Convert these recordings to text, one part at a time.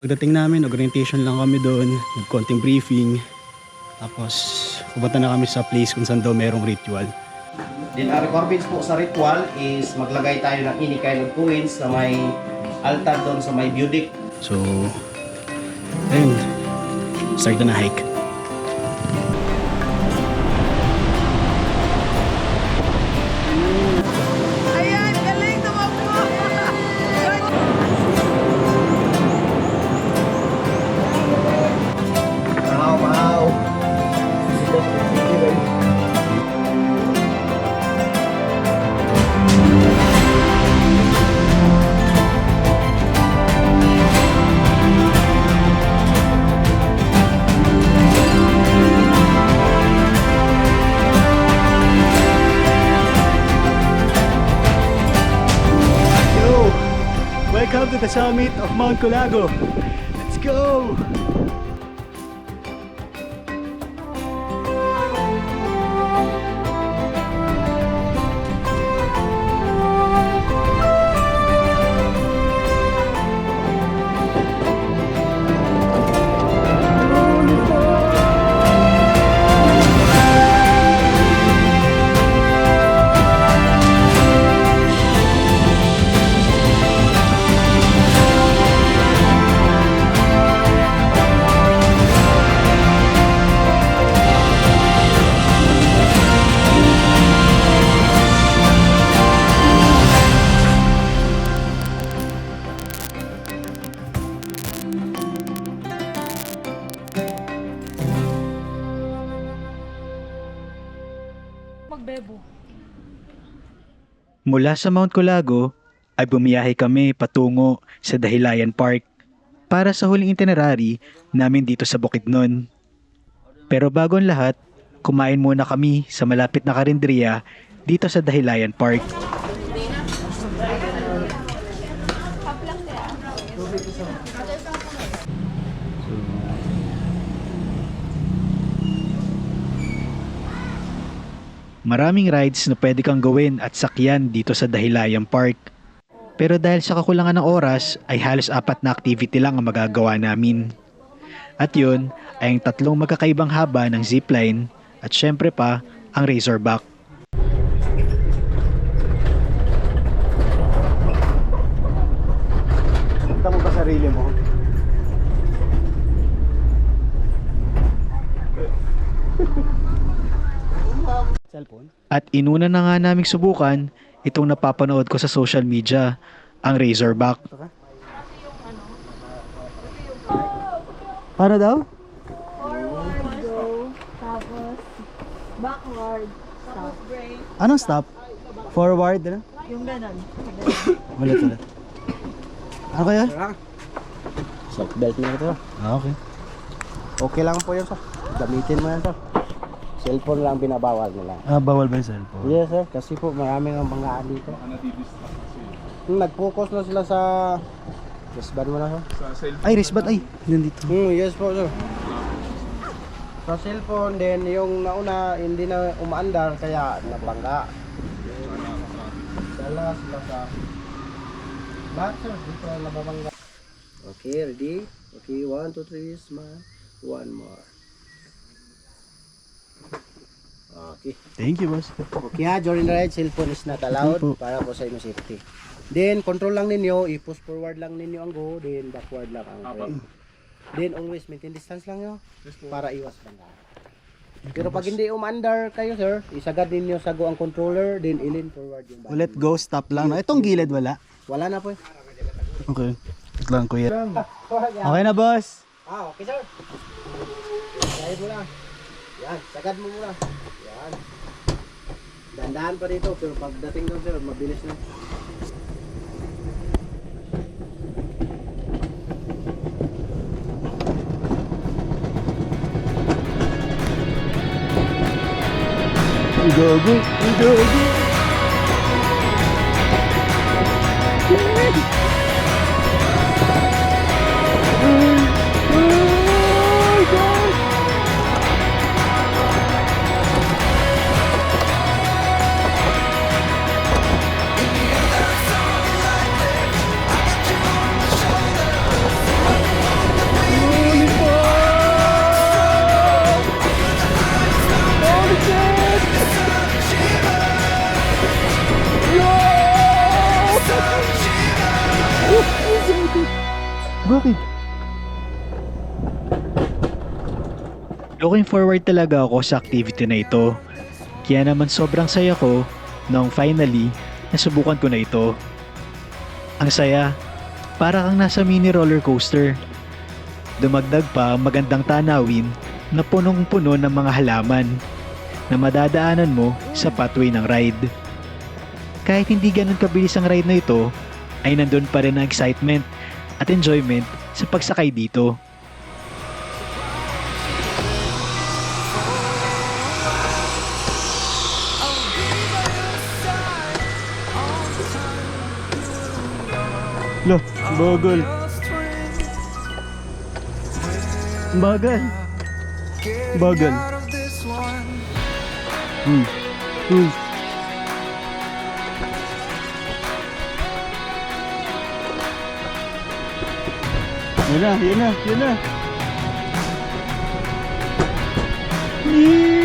Pagdating namin, orientation lang kami doon, nag-konting briefing. Tapos, pupunta na kami sa place kung saan daw merong ritual. Then ang requirements po sa ritual is maglagay tayo ng any kind of coins na may altar doon sa may budic. So, ayun, start na hike. Ayan, galing tumakbo! Wow, wow! Yo! Welcome to the summit of Mount Colago. Let's go! Magbebo. Mula sa Mount Colago ay bumiyahe kami patungo sa Dahilayan Park para sa huling itinerary namin dito sa Bukidnon. Pero bago ang lahat, kumain muna kami sa malapit na karinderiya dito sa Dahilayan Park. Maraming rides na pwede kang gawin at sakyan dito sa Dahilayan Park. Pero dahil sa kakulangan ng oras ay halos 4 na activity lang ang magagawa namin. At yun ay ang 3 magkakaibang haba ng zipline at syempre pa ang razorback. Kita mo ba sarili mo? Cellphone? At inuna na nga naming subukan itong napapanood ko sa social media, ang razorback. Para daw? Forward, go, tapos backward, stop. Anong stop? Forward, ano? Yung ganon. Ulit. Ano kaya? Seat belt na ito. Okay. Okay lang po yun, sir. Gamitin mo yan, sir. Cellphone lang binabawal nila. Bawal ba yung cellphone? Yes, sir. Kasi po maraming ang mga dito. Nag-focus na sila sa wristband mo na, sir. Ay, wristband. Ay, nandito. Yes po, sir. Sa cellphone, then yung nauna hindi na umaandar kaya nabangga. Sala sila sa lahat, sir. Dito na nababangga. Okay, ready? Okay, 1, 2, 3, smile. One more. Okay. Thank you, boss. Okay ha, during the ride, cellphone is not allowed Opo. para po sa inyo safety. Then, control lang ninyo, i-push forward lang ninyo ang go, then backward lang ang brake. Then, always maintain distance lang nyo para iwas bangga. Pero pag hindi umandar kayo, sir, isagad ninyo sa go ang controller, then ilin forward yung bike. Ulit, go, stop lang. Itong gilid, wala? Wala na po eh. Okay. Ito lang, kuya. Okay na, boss. Okay, sir. Sahid mo lang. Yan, sagad mo muna. Yan. Dandahan pa dito, pero pagdating doon, sir, mabilis na. Gago. Gago. Looking forward talaga ako sa activity na ito. Kaya naman sobrang saya ko nung finally nasubukan ko na ito. Ang saya, para kang nasa mini roller coaster. Dumagdag pa ang magandang tanawin na punong-puno ng mga halaman na madadaanan mo sa pathway ng ride. Kahit hindi ganun kabilis ang ride na ito, ay nandun pa rin ang excitement at enjoyment sa pagsakay dito. Lo, bagal. Bagal. Bagal. Hmm. Hmm. Yan na, yan na, yan na. Yee!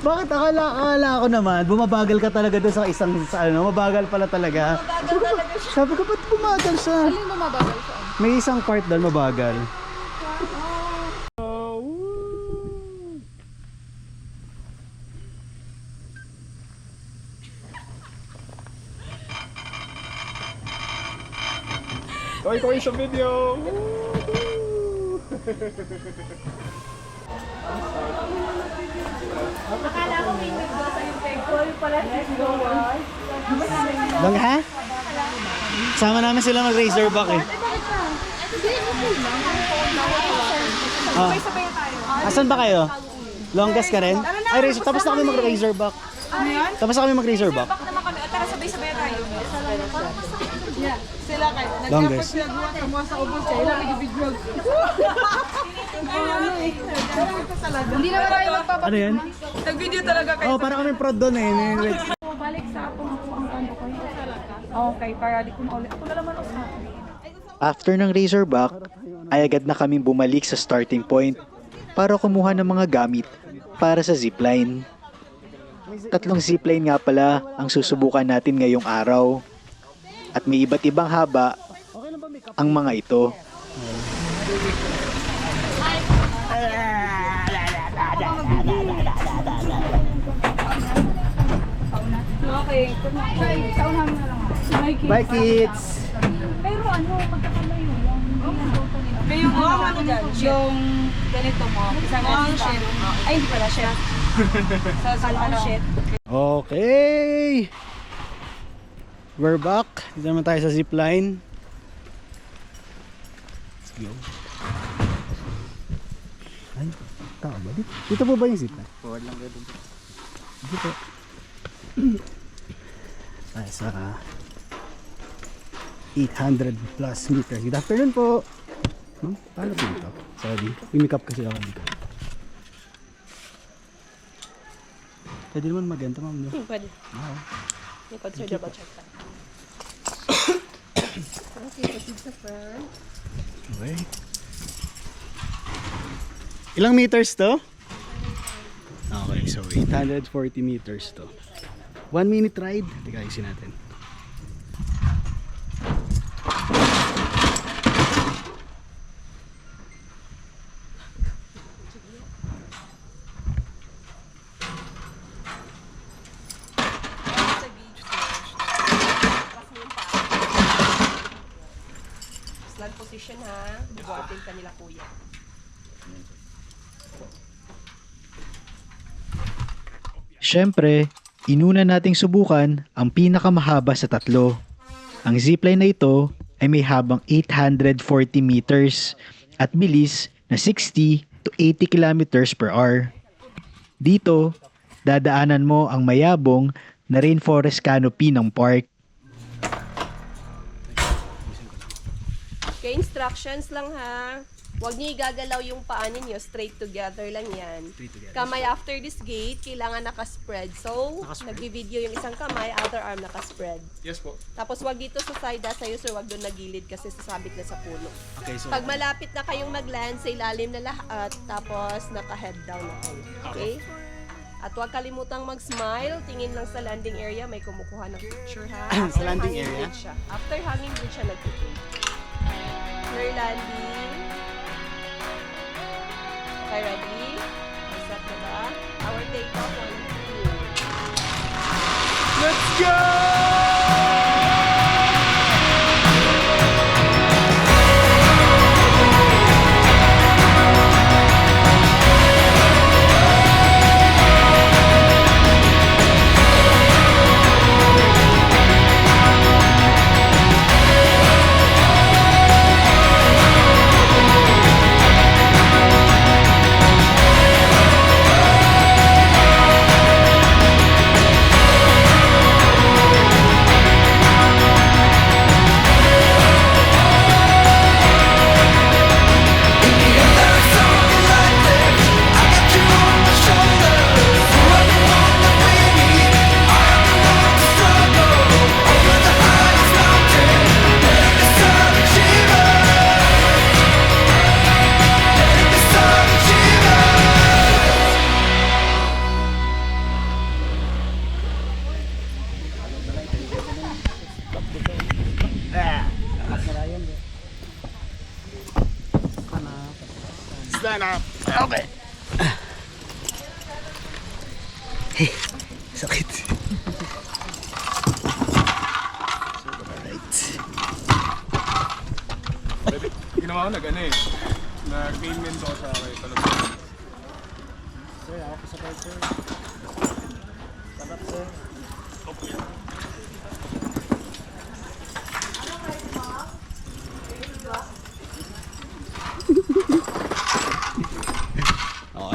Bakit akala ko naman, bumabagal ka talaga doon sa isang, mabagal pala talaga. Mabagal talaga siya. Sabi ko, ba't bumagal siya? Alin mo mabagal siya? May isang part doon mabagal. Koy sa video! Akala ko may nagdo sa yung peg ko. Yung pala nagdo. Lang ha? Sama namin sila mag-razorback eh. Ah. Sabay tayo. Asan ba kayo? Longest ka rin? Ay, tapos na kami mag-razorback. Ano yan? Tapos na kami mag-razorback. Bak naman kami. Tara sabay-sabay tayo. Yeah. Sila kayo. Longest. Sa ubos siya. Ilang nag-video. Hindi naman tayo magpapag... Ano yan? Nag-video talaga kayo. Oh, para kami prod doon eh. Balik sa ako ang ano ko. Okay, para di ko maulit. Ako na naman ako sa akin. After ng razorback, ay agad na kaming bumalik sa starting point para kumuha ng mga gamit para sa zipline. 3 zipline nga pala ang susubukan natin ngayong araw. At may iba't ibang haba ang mga ito. Okay, sa unahan mo na lang. Bye kids! Pero ano, magkakalayo lang. Yung ano dyan, yung ganito mo, isang shit. Ay, hindi pala shit. Sa ano, shit. Okay! We're back. Dito naman tayo sa zipline. Let's go. Ay, tao ba? Dito po ba yung zipline? Forward lang dito. Dito. Tayo sa 800 plus meters. Good afternoon po. Ma'am, paano po ito? Sorry. May up kasi ako dito. Pwede naman maganda, ma'am. No? Pwede. Wow. I-consider double check tayo. Okay. Ilang meters to? Okay, so 840 meters to. 1 minute ride. Teka, isin natin. Stand position ha. Buhatin ka nila kuya. Siyempre, inuna nating subukan ang pinakamahaba sa 3. Ang zipline na ito ay may habang 840 meters at bilis na 60 to 80 kilometers per hour. Dito, dadaanan mo ang mayabong na rainforest canopy ng park. Okay, instructions lang ha. Huwag niyo igagalaw yung paa ninyo. Straight together lang yan. Kamay after this gate, kailangan nakaspread. So, nagbi-video yung isang kamay, other arm nakaspread. Yes po. Tapos wag dito sa side sa'yo, sir. Wag doon nagilid kasi sasabit na sa puno. Okay, so Pag malapit na kayong mag-land, sa ilalim na lahat, tapos naka-head down na kayo. Okay? At huwag kalimutang mag-smile. Tingin lang sa landing area. May kumukuha ng picture, ha? After landing hanging area? bridge siya. After hanging bridge siya nagtitake. Clear landing. Okay, ready? Set na ba? Our takeoff, 1, 2. Let's go! stand up. Okay. Sakit. Alright. Ginawa ko nag-ano eh. Nag-payment ako sa akin. Sir, ako sa bike, sir. Sarap, sir.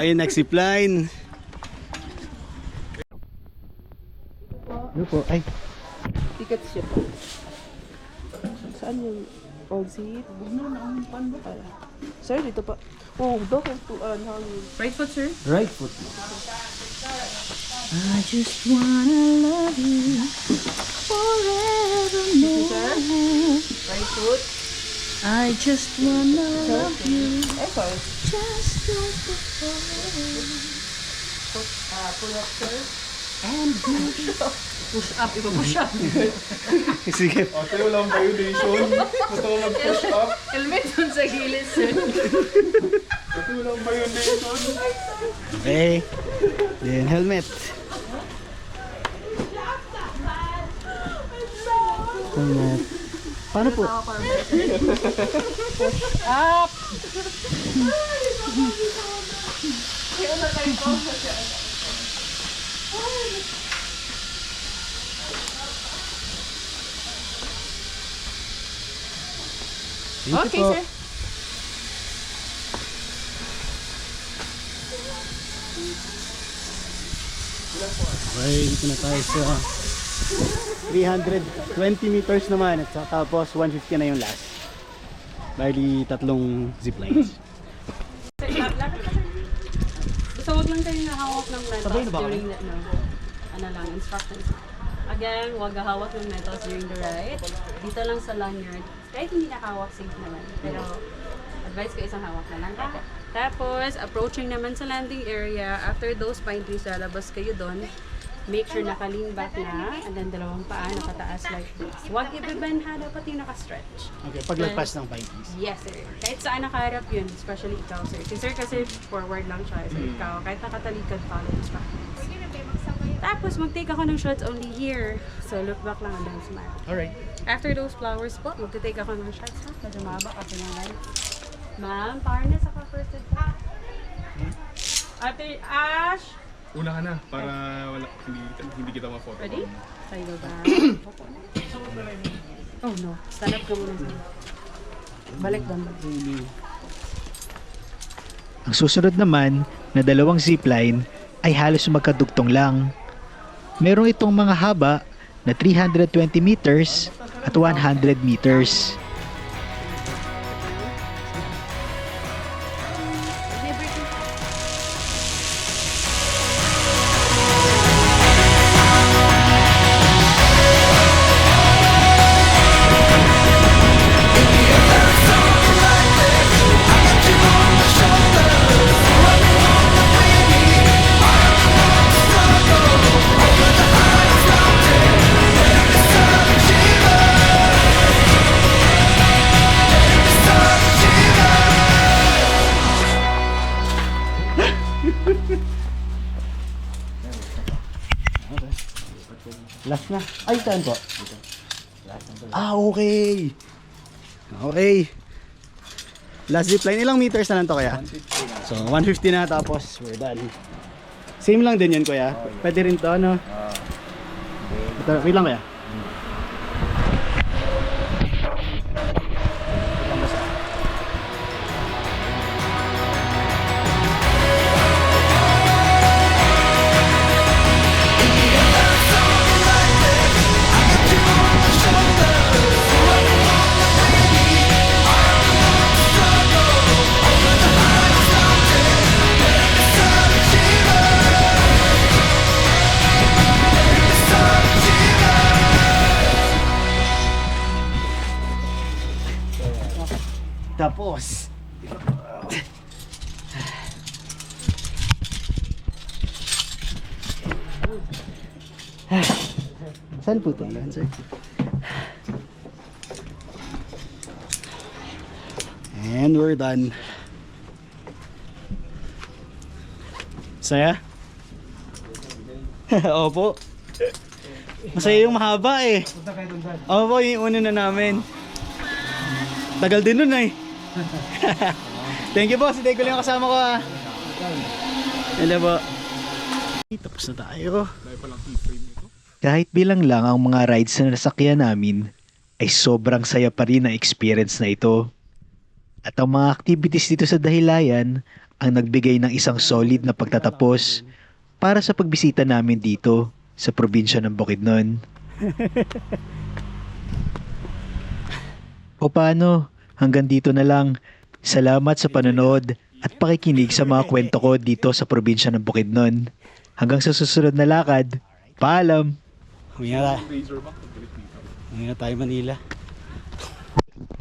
Okay, next zipline. Ano po? Ay, Ticket siya po. Saan yung old seat? Sir, dito pa. Oh, daw kung tuan hangin. Right foot, sir? right foot. I just wanna love you forevermore. Sir? Right foot? I just wanna love you Echo. just like before. Pull up, sir. And baby, Push up. Iba push up. Sige. Ate, walang foundation. Gusto ko mag-push up. Helmet dun sa gilid, sir. Ate, walang foundation. Okay. Then helmet. Helmet. Paano po? Up! Thank Okay, you po. sir. Okay, dito na tayo sa 320 meters naman at tapos 150 na yung last. Bali, tatlong ziplines. Sir, lakad ka, sir. Basta huwag lang kayo nahawak ng metals during the, ano lang, instructions. Again, huwag hawak ng metals during the ride. Dito lang sa lanyard. Kahit hindi nakahawak, safe naman. Pero, advice ko isang hawak na lang. Okay. Tapos, approaching naman sa landing area, after those pine trees, lalabas kayo doon. Make sure naka-lean back na, and then dalawang paa nakataas like this. Huwag i-bend ha, dapat yung naka-stretch. Okay, paglagpas ng 5 piece. Yes, sir. Kahit saan nakaharap yun, especially ikaw, sir. Si sir kasi forward lang siya. So, ikaw, kahit nakatalikod, follow instructions. Tapos, mag-take ako ng shots only here. So, look back lang and then smile. Alright. After those flowers po, mag-take ako ng shots, ha? Medyo mahaba kasi ng light. Ma'am, partners ako first aid po. Ate Ash! Una ka na para wala, hindi kita ma-photo. Ready? Tayo ba? Oh no, stand up ka muna. Balik doon. Ang susunod naman na dalawang zipline ay halos magkadugtong lang. Merong itong mga haba na 320 meters at 100 meters. Last na. Ay, saan po? Ah, okay. Okay. Last zipline, ilang meters na lang to kaya? So 150 na tapos we're done. Same lang din yan kuya. Pwede rin to ano? Ito, wait lang kuya. Tapos saan po ito? Sir? And we're done. Saya? Opo. Masaya yung mahaba eh. Opo, yung una na namin. Tagal din nun eh. Thank you po, si Tay ko lang yung kasama ko ah. Hello po. Tapos na tayo. Kahit bilang lang ang mga rides na nasakyan namin, ay sobrang saya pa rin ang experience na ito. At ang mga activities dito sa Dahilayan ang nagbigay ng isang solid na pagtatapos para sa pagbisita namin dito sa probinsya ng Bukidnon. O paano? Hanggang dito na lang. Salamat sa panonood at pakikinig sa mga kwento ko dito sa probinsya ng Bukidnon. Hanggang sa susunod na lakad, paalam! Huwag na tayo Manila.